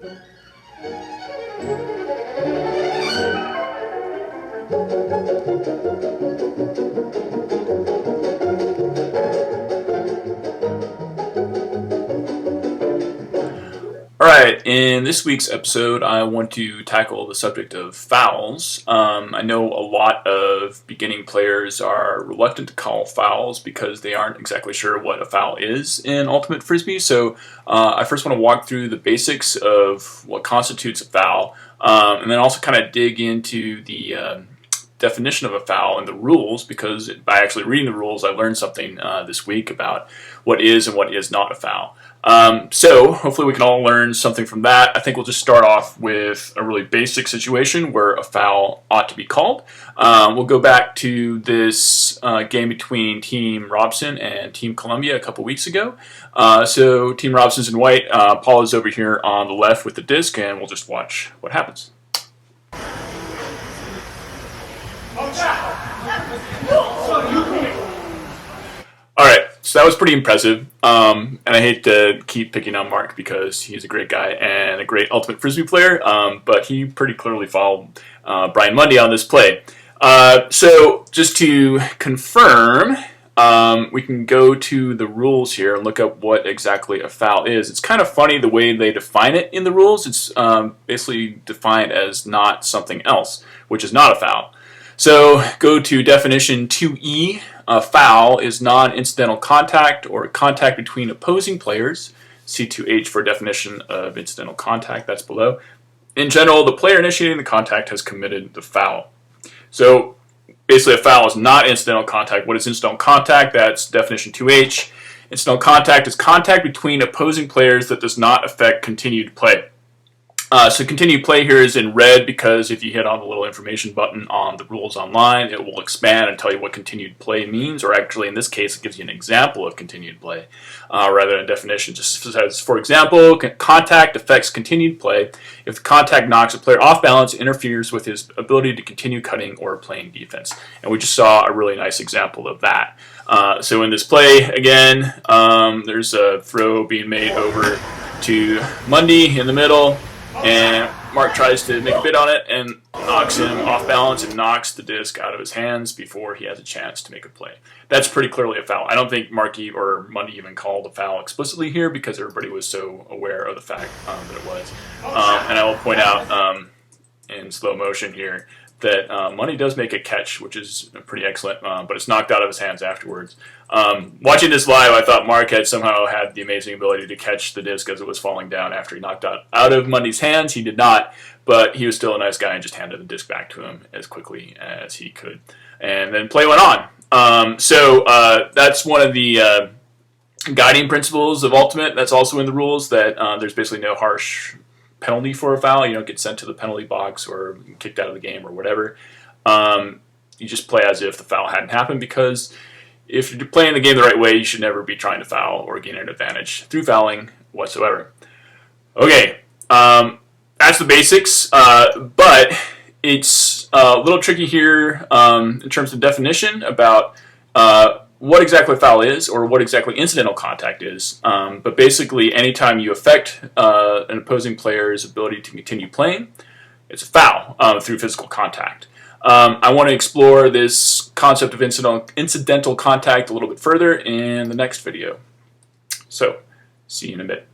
Alright, in this week's episode, I want to tackle the subject of fouls. I know a lot of beginning players are reluctant to call fouls because they aren't exactly sure what a foul is in Ultimate Frisbee, so I first want to walk through the basics of what constitutes a foul, and then also kind of dig into the definition of a foul and the rules, because by actually reading the rules I learned something this week about what is and what is not a foul. So hopefully we can all learn something from that. I think we'll just start off with a really basic situation where a foul ought to be called. We'll go back to this game between Team Robson and Team Columbia a couple weeks ago. So Team Robson's in white, Paul is over here on the left with the disc, and we'll just watch what happens. Alright, so that was pretty impressive, and I hate to keep picking on Mark because he's a great guy and a great Ultimate Frisbee player, but he pretty clearly fouled Brian Mundy on this play. So just to confirm, we can go to the rules here and look up what exactly a foul is. It's kind of funny the way they define it in the rules. It's basically defined as not something else, which is not a foul. So go to definition 2E. A foul is non-incidental contact or contact between opposing players. C2H for definition of incidental contact, that's below. In general, the player initiating the contact has committed the foul. So basically a foul is not incidental contact. What is incidental contact? That's definition 2H. Incidental contact is contact between opposing players that does not affect continued play. So continued play here is in red because if you hit on the little information button on the rules online, it will expand and tell you what continued play means, or actually in this case it gives you an example of continued play rather than a definition. Just says, for example, contact affects continued play if the contact knocks a player off balance, interferes with his ability to continue cutting or playing defense. And we just saw a really nice example of that. So in this play, again, there's a throw being made over to Mundy in the middle, and Mark tries to make a bid on it and knocks him off balance and knocks the disc out of his hands before he has a chance to make a play. That's pretty clearly a foul. I don't think Marky or Mundy even called a foul explicitly here because everybody was so aware of the fact that it was. And I will point out in slow motion here that Mundy does make a catch, which is pretty excellent, but it's knocked out of his hands afterwards. Watching this live, I thought Mark had somehow had the amazing ability to catch the disc as it was falling down after he knocked it out of Mundy's hands. He did not, but he was still a nice guy and just handed the disc back to him as quickly as he could. And then play went on. So that's one of the guiding principles of Ultimate. That's also in the rules, that there's basically no harsh penalty for a foul. You don't get sent to the penalty box or kicked out of the game or whatever. You just play as if the foul hadn't happened, because if you're playing the game the right way, you should never be trying to foul or gain an advantage through fouling whatsoever. Okay, that's the basics, but it's a little tricky here in terms of definition about what exactly a foul is or what exactly incidental contact is. But basically, anytime you affect an opposing player's ability to continue playing, it's a foul through physical contact. I want to explore this concept of incidental contact a little bit further in the next video. So, see you in a bit.